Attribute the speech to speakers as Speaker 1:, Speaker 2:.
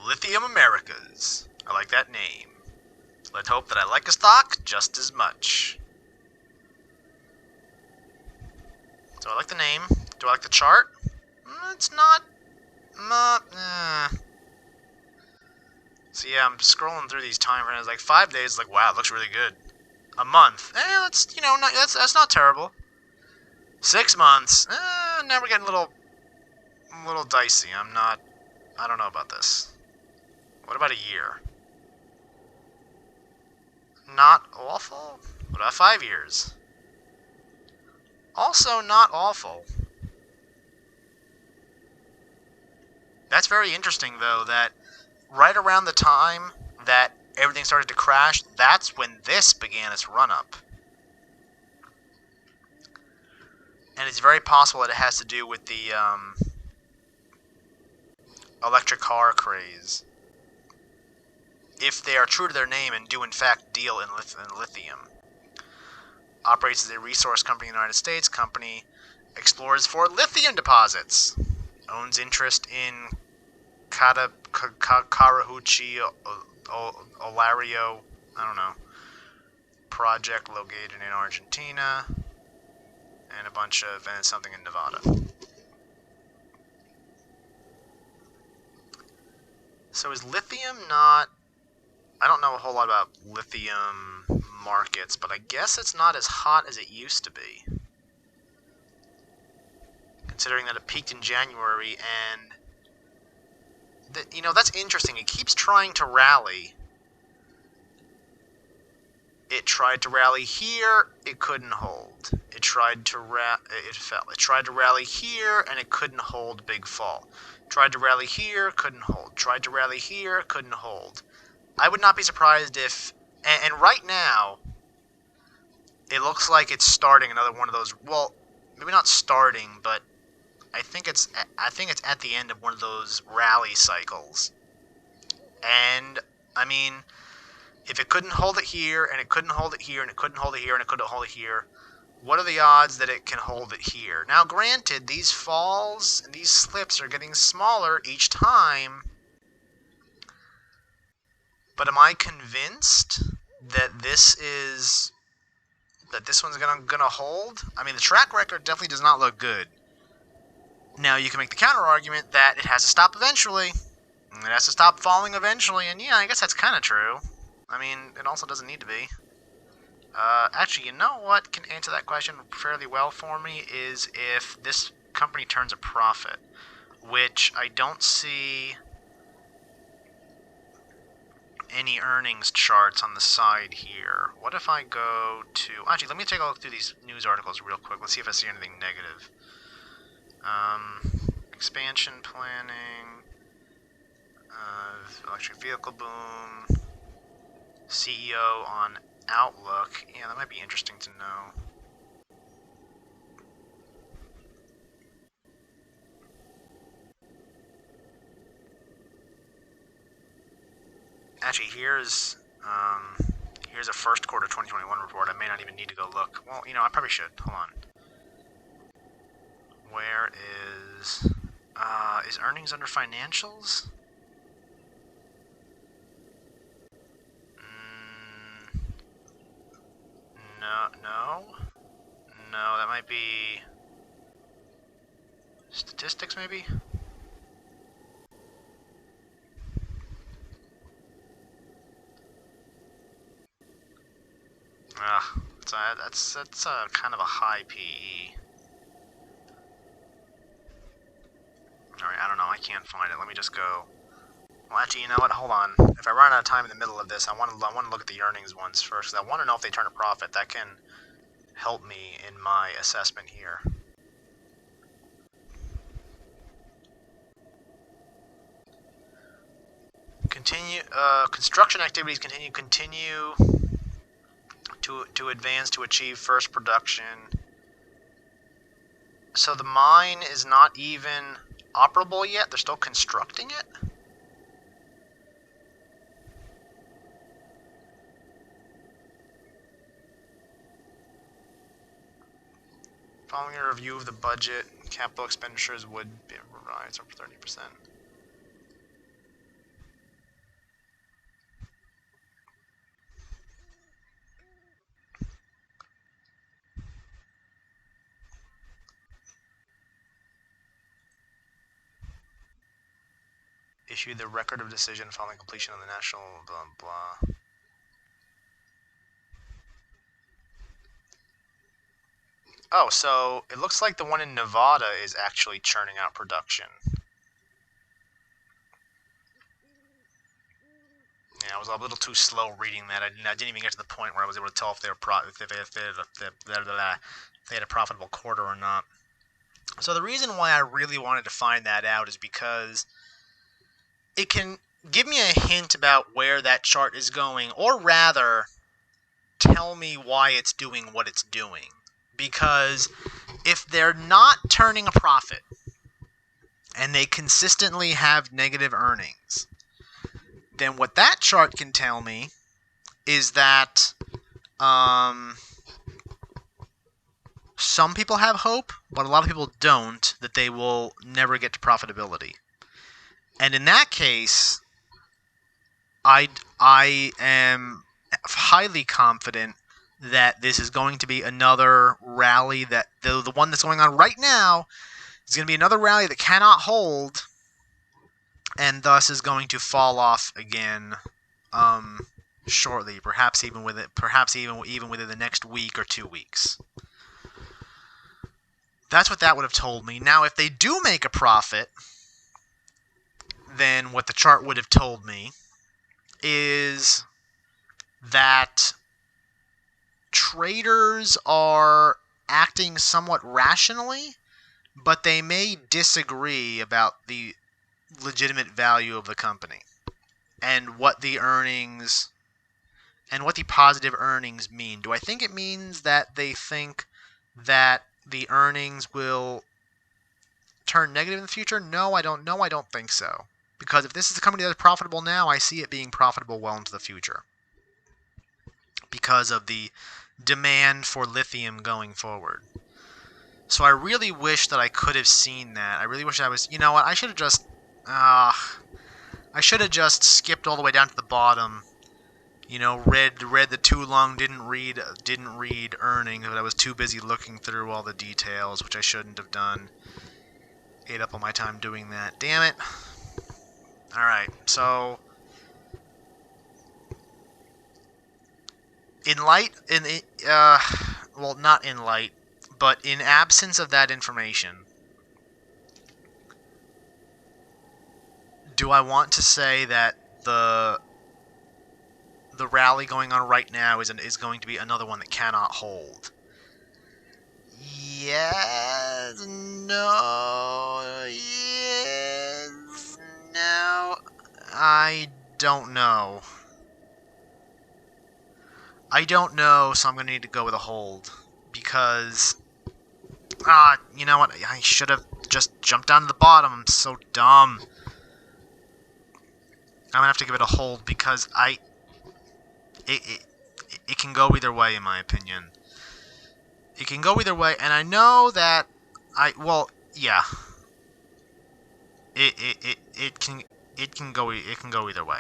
Speaker 1: Lithium Americas. I like that name. Let's hope that I like a stock just as much. Do I like the name? Do I like the chart? It's not... So yeah, I'm scrolling through these time frames. Like 5 days, like wow, it looks really good. A month, that's that's not terrible. 6 months, now we're getting a little dicey. I don't know about this. What about a year? Not awful. What about 5 years? Also not awful. That's very interesting though, that right around the time that everything started to crash, that's when this began its run-up. And it's very possible that it has to do with the electric car craze. If they are true to their name and do in fact deal in lithium. Operates as a resource company in the United States. Company explores for lithium deposits. Owns interest in Karahuchi Olario, I don't know, project located in Argentina, and something in Nevada. So is lithium not... I don't know a whole lot about lithium markets, but I guess it's not as hot as it used to be. Considering that it peaked in January, and that's interesting. It keeps trying to rally. It tried to rally here, it couldn't hold. It fell. It tried to rally here, and it couldn't hold. Big fall. Tried to rally here, couldn't hold. Tried to rally here, couldn't hold. I would not be surprised if, and right now, it looks like it's starting another one of those. Well, maybe not starting, but I think it's at the end of one of those rally cycles. And I mean, if it couldn't hold it here, and it couldn't hold it here, and it couldn't hold it here, and it couldn't hold it here, what are the odds that it can hold it here? Now, granted, these falls and these slips are getting smaller each time. But am I convinced that this one's gonna hold? I mean, the track record definitely does not look good. Now, you can make the counter argument that it has to stop eventually. It has to stop falling eventually, and yeah, I guess that's kind of true. I mean, it also doesn't need to be. Actually, you know what can answer that question fairly well for me is if this company turns a profit, which I don't see any earnings charts on the side here. What if I go to... Actually, let me take a look through these news articles real quick. Let's see if I see anything negative. Expansion planning, electric vehicle boom, CEO on Outlook. Yeah, that might be interesting to know. Actually, here's a first quarter 2021 report. I may not even need to go look. Well, I probably should. Hold on. Where is earnings under financials? No, that might be statistics, maybe? That's kind of a high PE. Alright, I don't know, I can't find it. Let me just go. Well, actually, you know what? Hold on. If I run out of time in the middle of this, I want to look at the earnings ones first, because I want to know if they turn a profit. That can help me in my assessment here. Construction activities continue to advance to achieve first production. So the mine is not even operable yet? They're still constructing it? Following a review of the budget, capital expenditures would rise up 30%. Issue the record of decision following completion of the national blah blah. Oh, so it looks like the one in Nevada is actually churning out production. Yeah, I was a little too slow reading that. I didn't even get to the point where I was able to tell if they had a profitable quarter or not. So the reason why I really wanted to find that out is because it can give me a hint about where that chart is going, or rather, tell me why it's doing what it's doing. Because if they're not turning a profit, and they consistently have negative earnings, then what that chart can tell me is that some people have hope, but a lot of people don't, that they will never get to profitability. And in that case, I am highly confident that this is going to be another rally that the one that's going on right now is going to be another rally that cannot hold, and thus is going to fall off again shortly, perhaps even within the next week or 2 weeks. That's what that would have told me. Now, if they do make a profit, then what the chart would have told me is that traders are acting somewhat rationally, but they may disagree about the legitimate value of the company and what the earnings and what the positive earnings mean. Do I think it means that they think that the earnings will turn negative in the future? No, I don't know. I don't think so. Because if this is a company that is profitable now, I see it being profitable well into the future. Because of the demand for lithium going forward. So I really wish that I could have seen that. I really wish I was... You know what? I should have just skipped all the way down to the bottom. You know, read the too long, didn't read earnings, but I was too busy looking through all the details, which I shouldn't have done. Ate up all my time doing that. Damn it. Alright, so well, not in light, but in absence of that information, do I want to say that the rally going on right now is going to be another one that cannot hold? Yes, no, yes, no, I don't know. So I'm going to need to go with a hold. Because, you know what, I should have just jumped down to the bottom. I'm so dumb. I'm going to have to give it a hold because it can go either way, in my opinion. It can go either way, and I know that yeah. It can go either way.